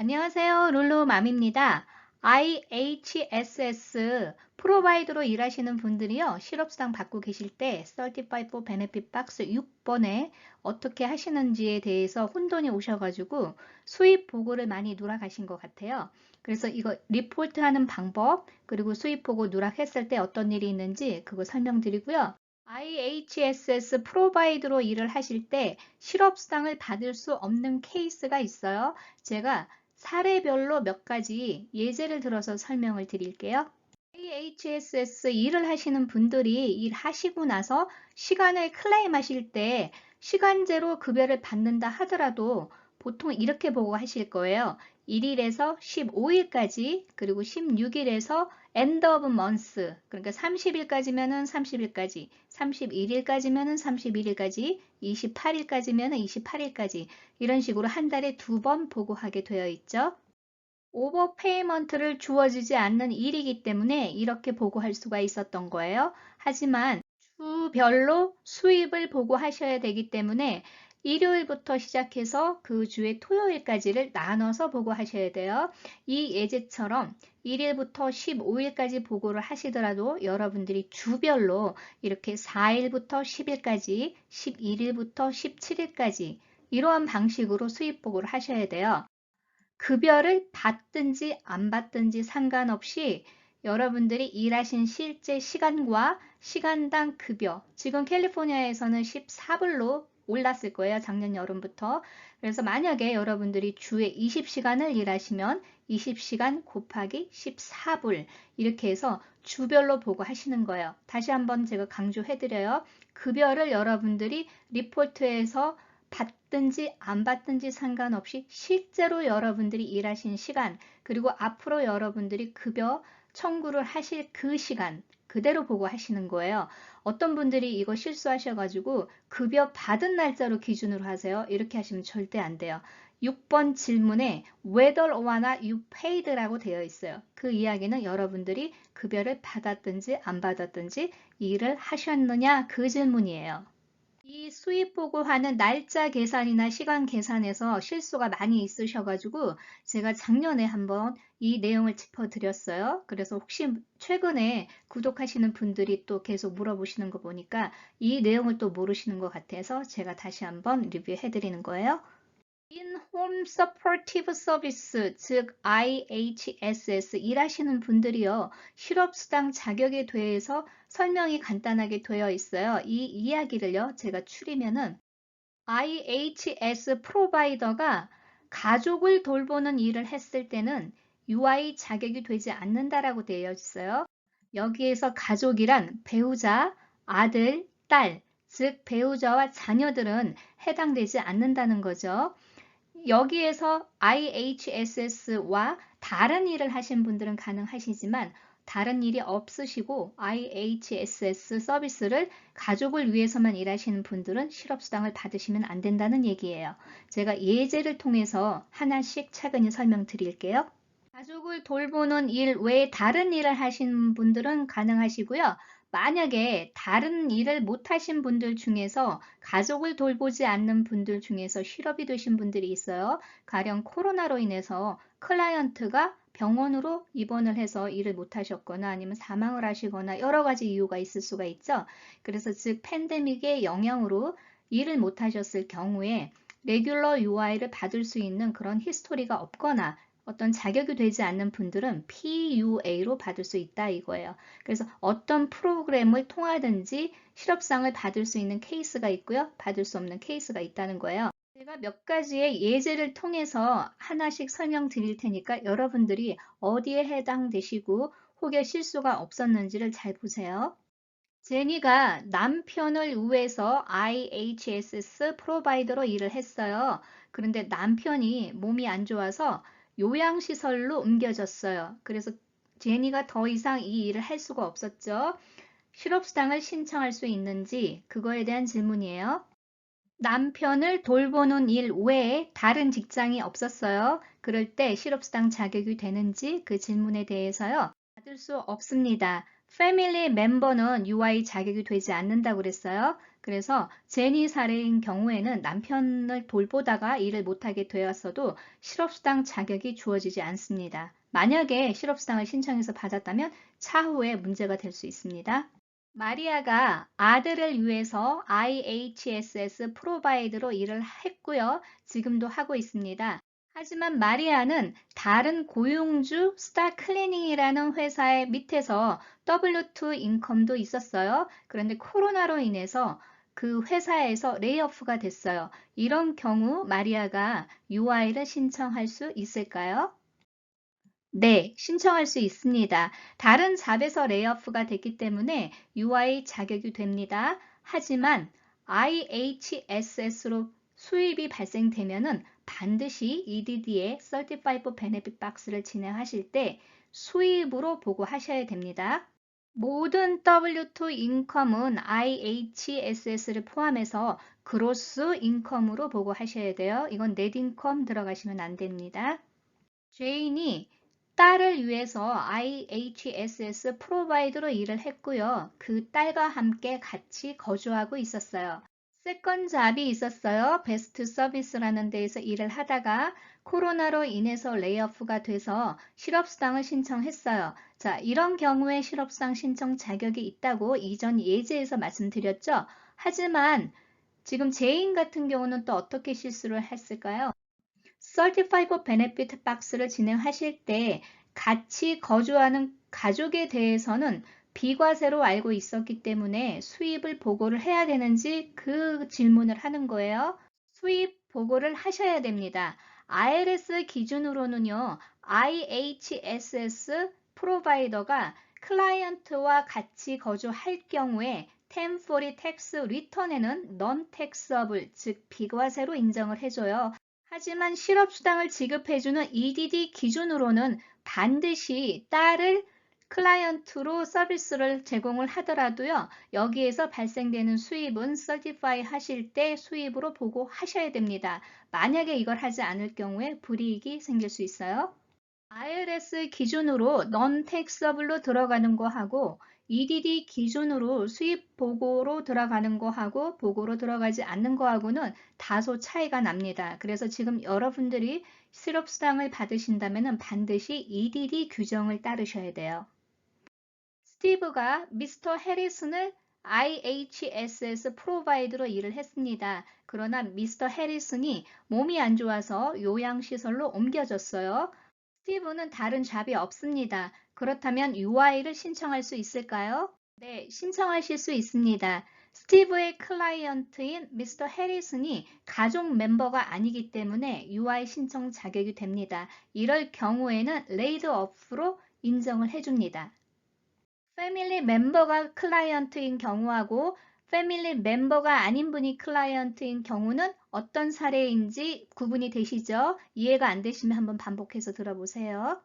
안녕하세요. 룰루맘입니다. IHSS 프로바이더로 일하시는 분들이요. 실업수당 받고 계실 때 Certified for Benefit 박스 6번에 어떻게 하시는지에 대해서 혼돈이 오셔가지고 수입 보고를 많이 누락하신 것 같아요. 그래서 이거 리포트하는 방법, 그리고 수입 보고 누락했을 때 어떤 일이 있는지 그거 설명드리고요. IHSS 프로바이더로 일을 하실 때 실업수당을 받을 수 없는 케이스가 있어요. 제가 사례별로 몇 가지 예제를 들어서 설명을 드릴게요. IHSS 일을 하시는 분들이 일하시고 나서 시간을 클레임하실 때 시간제로 급여를 받는다 하더라도 보통 이렇게 보고 하실 거예요. 1일에서 15일까지, 그리고 16일에서 end of month, 그러니까 30일까지면은 30일까지, 31일까지면은 31일까지, 28일까지면은 28일까지, 이런 식으로 한 달에 2번 보고하게 되어 있죠. 오버페이먼트를 주어지지 않는 일이기 때문에 이렇게 보고할 수가 있었던 거예요. 하지만 주별로 수입을 보고하셔야 되기 때문에 일요일부터 시작해서 그 주의 토요일까지를 나눠서 보고하셔야 돼요. 이 예제처럼 1일부터 15일까지 보고를 하시더라도 여러분들이 주별로 이렇게 4일부터 10일까지, 11일부터 17일까지 이러한 방식으로 수입 보고를 하셔야 돼요. 급여를 받든지 안 받든지 상관없이 여러분들이 일하신 실제 시간과 시간당 급여, 지금 캘리포니아에서는 14불로 올랐을 거예요. 작년 여름부터. 그래서 만약에 여러분들이 주에 20시간을 일하시면 20시간 곱하기 14불 이렇게 해서 주별로 보고 하시는 거예요. 다시 한번 제가 강조해드려요. 급여를 여러분들이 리포트에서 받든지 안 받든지 상관없이 실제로 여러분들이 일하신 시간, 그리고 앞으로 여러분들이 급여 청구를 하실 그 시간 그대로 보고 하시는 거예요. 어떤 분들이 이거 실수하셔가지고 급여 받은 날짜로 기준으로 하세요. 이렇게 하시면 절대 안 돼요. 6번 질문에 whether or not you paid라고 되어 있어요. 그 이야기는 여러분들이 급여를 받았든지 안 받았든지 일을 하셨느냐 그 질문이에요. 이 수입 보고하는 날짜 계산이나 시간 계산에서 실수가 많이 있으셔가지고 제가 작년에 한번 이 내용을 짚어드렸어요. 그래서 혹시 최근에 구독하시는 분들이 또 계속 물어보시는 거 보니까 이 내용을 또 모르시는 것 같아서 제가 다시 한번 리뷰해드리는 거예요. In-Home Supportive Service, 즉 IHSS 일하시는 분들이요. 실업수당 자격에 대해서 설명이 간단하게 되어 있어요. 이 이야기를요. 제가 추리면은 IHS 프로바이더가 가족을 돌보는 일을 했을 때는 UI 자격이 되지 않는다라고 되어 있어요. 여기에서 가족이란 배우자, 아들, 딸, 즉 배우자와 자녀들은 해당되지 않는다는 거죠. 여기에서 IHSS와 다른 일을 하신 분들은 가능하시지만 다른 일이 없으시고 IHSS 서비스를 가족을 위해서만 일하시는 분들은 실업수당을 받으시면 안 된다는 얘기예요. 제가 예제를 통해서 하나씩 차근히 설명드릴게요. 가족을 돌보는 일 외에 다른 일을 하시는 분들은 가능하시고요. 만약에 다른 일을 못 하신 분들 중에서 가족을 돌보지 않는 분들 중에서 실업이 되신 분들이 있어요. 가령 코로나로 인해서 클라이언트가 병원으로 입원을 해서 일을 못 하셨거나 아니면 사망을 하시거나 여러 가지 이유가 있을 수가 있죠. 그래서 즉 팬데믹의 영향으로 일을 못 하셨을 경우에 레귤러 UI를 받을 수 있는 그런 히스토리가 없거나 어떤 자격이 되지 않는 분들은 PUA로 받을 수 있다 이거예요. 그래서 어떤 프로그램을 통하든지 실업상을 받을 수 있는 케이스가 있고요. 받을 수 없는 케이스가 있다는 거예요. 제가 몇 가지의 예제를 통해서 하나씩 설명드릴 테니까 여러분들이 어디에 해당되시고 혹여 실수가 없었는지를 잘 보세요. 제니가 남편을 위해서 IHSS 프로바이더로 일을 했어요. 그런데 남편이 몸이 안 좋아서 요양시설로 옮겨졌어요. 그래서 제니가 더 이상 이 일을 할 수가 없었죠. 실업수당을 신청할 수 있는지 그거에 대한 질문이에요. 남편을 돌보는 일 외에 다른 직장이 없었어요. 그럴 때 실업수당 자격이 되는지 그 질문에 대해서요. 받을 수 없습니다. 패밀리 멤버는 UI 자격이 되지 않는다고 그랬어요. 그래서 제니 사례인 경우에는 남편을 돌보다가 일을 못하게 되었어도 실업수당 자격이 주어지지 않습니다. 만약에 실업수당을 신청해서 받았다면 차후에 문제가 될 수 있습니다. 마리아가 아들을 위해서 IHSS 프로바이드로 일을 했고요. 지금도 하고 있습니다. 하지만 마리아는 다른 고용주 스타 클리닝이라는 회사의 밑에서 W2 인컴도 있었어요. 그런데 코로나로 인해서 그 회사에서 레이오프가 됐어요. 이런 경우 마리아가 UI를 신청할 수 있을까요? 네, 신청할 수 있습니다. 다른 잡에서 레이오프가 됐기 때문에 UI 자격이 됩니다. 하지만 IHSS로 수입이 발생되면은 반드시 EDD의 Certified Benefit Box를 진행하실 때 수입으로 보고하셔야 됩니다. 모든 W2 인컴은 IHSS를 포함해서 그로스 인컴으로 보고하셔야 돼요. 이건 넷 인컴 들어가시면 안 됩니다. 제인이 딸을 위해서 IHSS 프로바이더로 일을 했고요. 그 딸과 함께 같이 거주하고 있었어요. 세컨 잡이 있었어요. 베스트 서비스라는 데에서 일을 하다가 코로나로 인해서 레이오프가 돼서 실업수당을 신청했어요. 자, 이런 경우에 실업수당 신청 자격이 있다고 이전 예제에서 말씀드렸죠. 하지만 지금 제인 같은 경우는 또 어떻게 실수를 했을까요? Certified Benefit Box를 진행하실 때 같이 거주하는 가족에 대해서는 비과세로 알고 있었기 때문에 수입을 보고를 해야 되는지 그 질문을 하는 거예요. 수입 보고를 하셔야 됩니다. IRS 기준으로는요, IHSS 프로바이더가 클라이언트와 같이 거주할 경우에 1040 텍스 리턴에는 non-taxable, 즉 비과세로 인정을 해줘요. 하지만 실업수당을 지급해주는 EDD 기준으로는 반드시 딸을 클라이언트로 서비스를 제공을 하더라도요. 여기에서 발생되는 수입은 서티파이 하실 때 수입으로 보고하셔야 됩니다. 만약에 이걸 하지 않을 경우에 불이익이 생길 수 있어요. IRS 기준으로 non-taxable로 들어가는 거하고 EDD 기준으로 수입 보고로 들어가는 거하고 보고로 들어가지 않는 거하고는 다소 차이가 납니다. 그래서 지금 여러분들이 실업수당을 받으신다면 반드시 EDD 규정을 따르셔야 돼요. 스티브가 미스터 해리슨을 IHSS 프로바이드로 일을 했습니다. 그러나 미스터 해리슨이 몸이 안 좋아서 요양시설로 옮겨졌어요. 스티브는 다른 잡이 없습니다. 그렇다면 UI를 신청할 수 있을까요? 네, 신청하실 수 있습니다. 스티브의 클라이언트인 미스터 해리슨이 가족 멤버가 아니기 때문에 UI 신청 자격이 됩니다. 이럴 경우에는 레이드 오프로 인정을 해줍니다. 패밀리 멤버가 클라이언트인 경우하고 패밀리 멤버가 아닌 분이 클라이언트인 경우는 어떤 사례인지 구분이 되시죠? 이해가 안 되시면 한번 반복해서 들어보세요.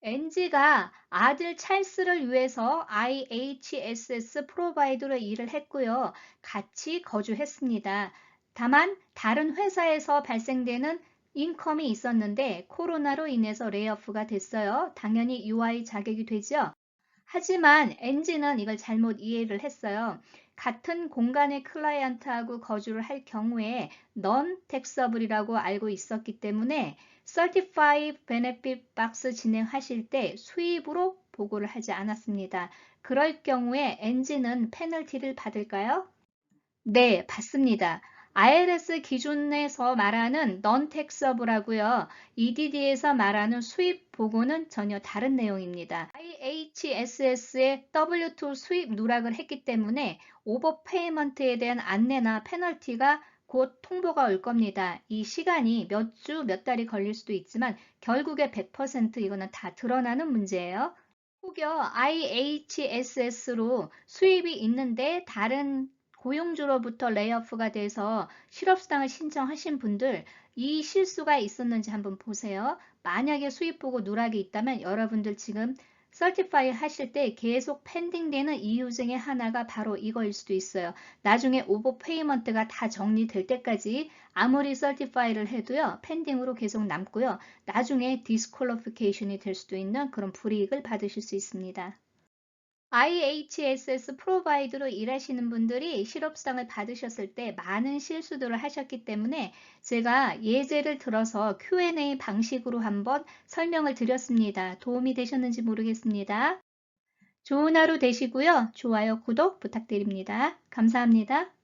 NG가 아들 찰스를 위해서 IHSS 프로바이더로 일을 했고요. 같이 거주했습니다. 다만 다른 회사에서 발생되는 인컴이 있었는데 코로나로 인해서 레이오프가 됐어요. 당연히 UI 자격이 되죠. 하지만 NG는 이걸 잘못 이해를 했어요. 같은 공간의 클라이언트하고 거주를 할 경우에 non-taxable이라고 알고 있었기 때문에 Certified Benefit Box 진행하실 때 수입으로 보고를 하지 않았습니다. 그럴 경우에 NG는 페널티를 받을까요? 네, 받습니다. IRS 기준에서 말하는 non-taxable하고요. EDD에서 말하는 수입 보고는 전혀 다른 내용입니다. IHSS의 W2 수입 누락을 했기 때문에 오버페이먼트에 대한 안내나 페널티가 곧 통보가 올 겁니다. 이 시간이 몇 주, 몇 달이 걸릴 수도 있지만 결국에 100% 이거는 다 드러나는 문제예요. 혹여 IHSS로 수입이 있는데 다른 고용주로부터 레이오프가 돼서 실업수당을 신청하신 분들 이 실수가 있었는지 한번 보세요. 만약에 수입 보고 누락이 있다면 여러분들 지금 설티파이 하실 때 계속 펜딩되는 이유 중에 하나가 바로 이거일 수도 있어요. 나중에 오버페이먼트가 다 정리될 때까지 아무리 설티파이를 해도요. 펜딩으로 계속 남고요. 나중에 디스퀄리피케이션이 될 수도 있는 그런 불이익을 받으실 수 있습니다. IHSS 프로바이드로 일하시는 분들이 실업수당을 받으셨을 때 많은 실수들을 하셨기 때문에 제가 예제를 들어서 Q&A 방식으로 한번 설명을 드렸습니다. 도움이 되셨는지 모르겠습니다. 좋은 하루 되시고요. 좋아요, 구독 부탁드립니다. 감사합니다.